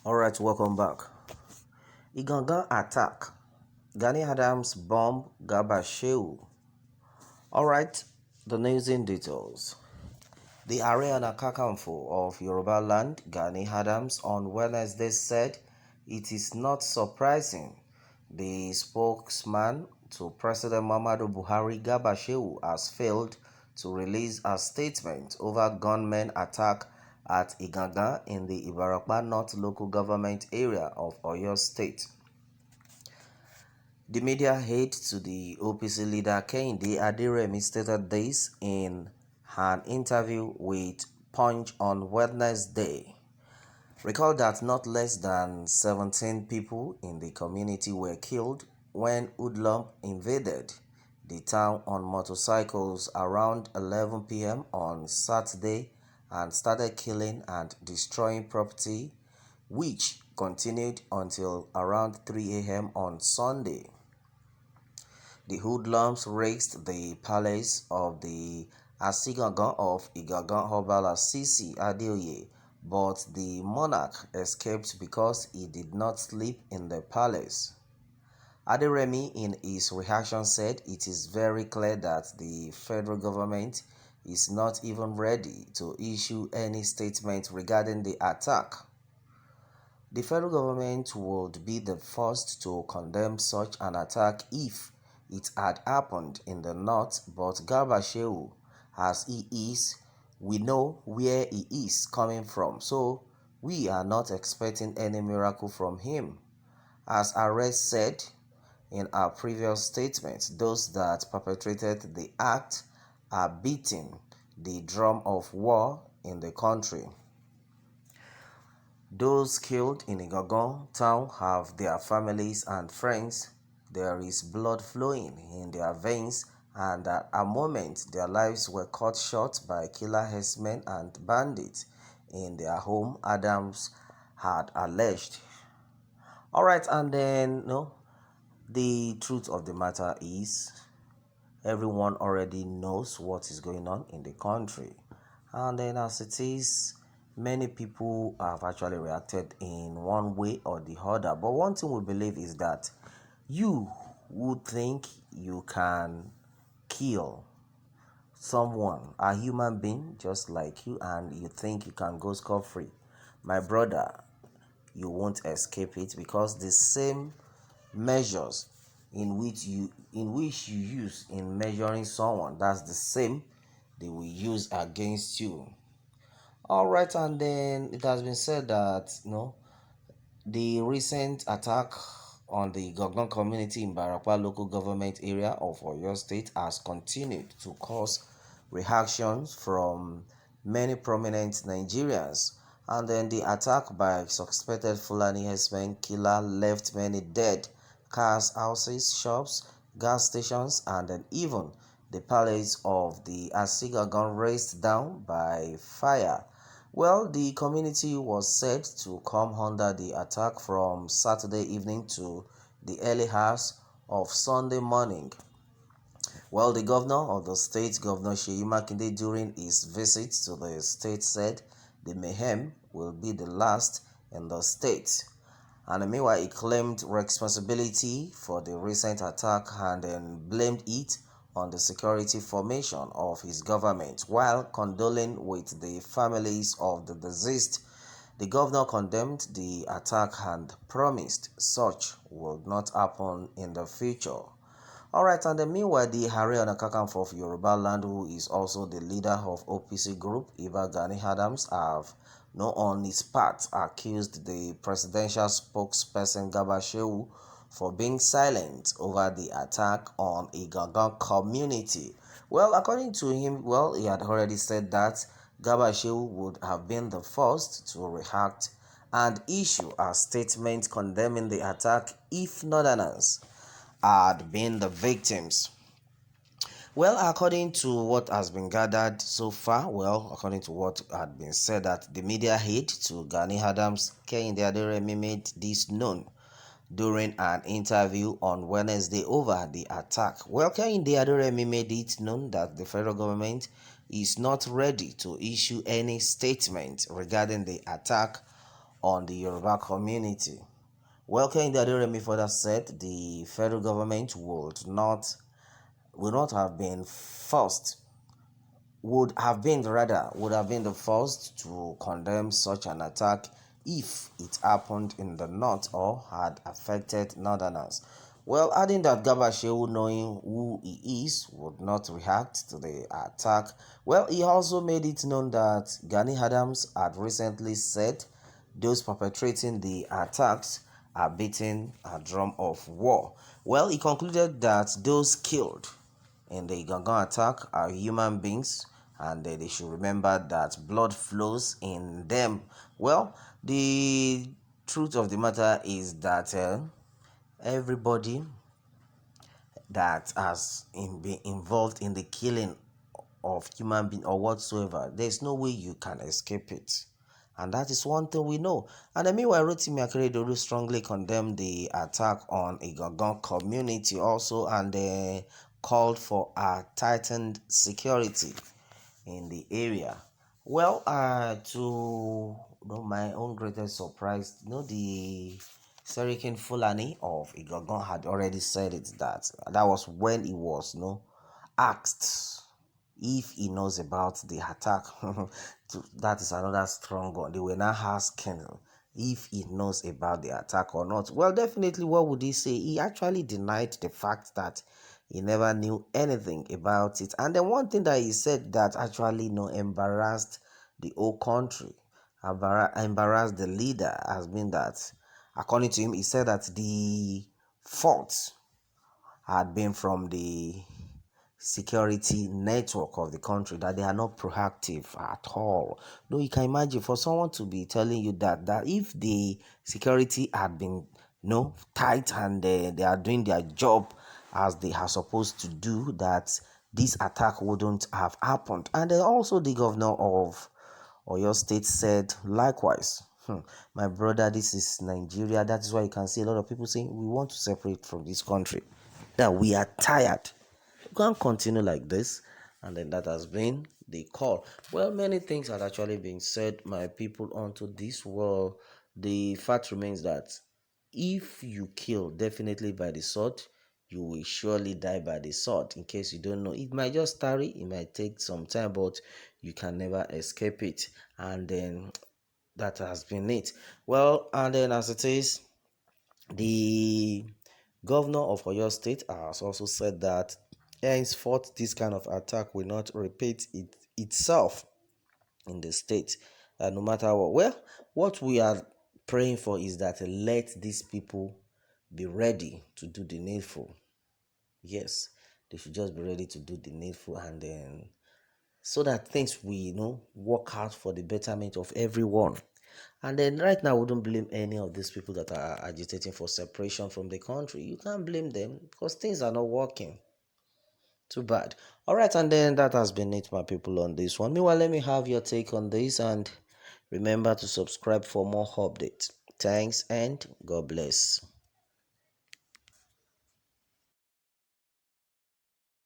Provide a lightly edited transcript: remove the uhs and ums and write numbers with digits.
Alright, welcome back. Igangan attack. Gani Adams bomb Garba Sheu. Alright, the news in details. The Ariana Kakanfo of Yoruba land, Gani Adams, on Wednesday said it is not surprising the spokesman to President Muhammadu Buhari, Garba Sheu, has failed to release a statement over gunmen attack at Igangan in the Ibarapa North local government area of Oyo State. The media aide to the OPC leader Kehinde Aderemi stated this in an interview with Punch on Wednesday. Recall that not less than 17 people in the community were killed when hoodlums invaded the town on motorcycles around 11 p.m. on Saturday and started killing and destroying property, which continued until around 3 a.m. on Sunday. The hoodlums raised the palace of the Asigangan of Igangan Obala Sisi Adeoye, but the monarch escaped because he did not sleep in the palace. Aderemi in his reaction said it is very clear that the federal government is not even ready to issue any statement regarding the attack. The federal government would be the first to condemn such an attack if it had happened in the north, but Garba Sheu, as he is, we know where he is coming from, so we are not expecting any miracle from him. As Arrest said in our previous statement, those that perpetrated the act are beating the drum of war in the country. Those killed in Igangan town have their families and friends. There is blood flowing in their veins, and at a moment their lives were cut short by killer herdsmen and bandits in their home, Adams had alleged. Alright, and then the truth of the matter is everyone already knows what is going on in the country, and then as it is, many people have actually reacted in one way or the other. But one thing we believe is that you would think you can kill someone, a human being just like you, and you think you can go scot-free. My brother, you won't escape it, because the same measures in which you use in measuring someone, that's the same they will use against you. Alright, and then it has been said that the recent attack on the Igangan community in Barapa local government area of Oyo State has continued to cause reactions from many prominent Nigerians. And then the attack by suspected Fulani herdsmen killer left many dead, cars, houses, shops, gas stations, and then even the palace of the Asigangan razed down by fire. Well, the community was said to come under the attack from Saturday evening to the early hours of Sunday morning. Well, the governor of the state, Governor Sheu, during his visit to the state said the mayhem will be the last in the state. And meanwhile, he claimed responsibility for the recent attack and then blamed it on the security formation of his government. While condoling with the families of the deceased, the governor condemned the attack and promised such would not happen in the future. Alright, and then meanwhile, the Ariana Kakanfo of Yoruba land, who is also the leader of OPC group, Gani Adams, have on his part accused the presidential spokesperson Garba Sheu for being silent over the attack on a Igangan community. Well, according to him, he had already said that Garba Sheu would have been the first to react and issue a statement condemning the attack if Northerners had been the victims. Well, according to what has been gathered so far, according to what had been said, that the media aide to Gani Adams, Kehinde Aderemi, made this known during an interview on Wednesday over the attack. Well, Kehinde Aderemi made it known that the federal government is not ready to issue any statement regarding the attack on the Yoruba community. Well, Kehinde Aderemi further said the federal government would have been the first to condemn such an attack if it happened in the north or had affected northerners. Well, adding that Garba Sheu, knowing who he is, would not react to the attack. Well, he also made it known that Gani Adams had recently said those perpetrating the attacks are beating a drum of war. Well, he concluded that those killed in the Igangan attack are human beings and they should remember that blood flows in them. Well, the truth of the matter is that everybody that has been involved in the killing of human being or whatsoever, there's no way you can escape it. And that is one thing we know. And then meanwhile, Rotimi Akeredolu strongly condemned the attack on Igangan community also, and called for a tightened security in the area. Well, to my own greatest surprise, the Serikin Fulani of Igangan had already said it, that was when he was asked if he knows about the attack. That is another strong one. They were now asking if he knows about the attack or not. Well, definitely, what would he say? He actually denied the fact that he never knew anything about it. And then one thing that he said that actually embarrassed the whole country, embarrassed the leader, has been that, according to him, he said that the fault had been from the security network of the country, that they are not proactive at all. No, you can imagine for someone to be telling you that if the security had been tight and they are doing their job as they are supposed to do, that this attack wouldn't have happened. And then also the governor of Oyo State said likewise. My brother, this is Nigeria. That is why you can see a lot of people saying we want to separate from this country, that we are tired. You can't continue like this. And then that has been the call. Well, many things had actually been said, my people, onto this world. The fact remains that if you kill definitely by the sword, you will surely die by the sword. In case you don't know, it might just tarry, it might take some time, but you can never escape it. And then that has been it. Well, and then as it is, the governor of Oyo State has also said that henceforth this kind of attack will not repeat itself in the state. No matter what. Well, what we are praying for is that let these people be ready to do the needful. Yes, they should just be ready to do the needful, and then so that things will work out for the betterment of everyone. And then right now, I wouldn't blame any of these people that are agitating for separation from the country. You can't blame them because things are not working. Too bad. All right, and then that has been it, my people, on this one. Meanwhile, let me have your take on this, and remember to subscribe for more updates. Thanks, and God bless.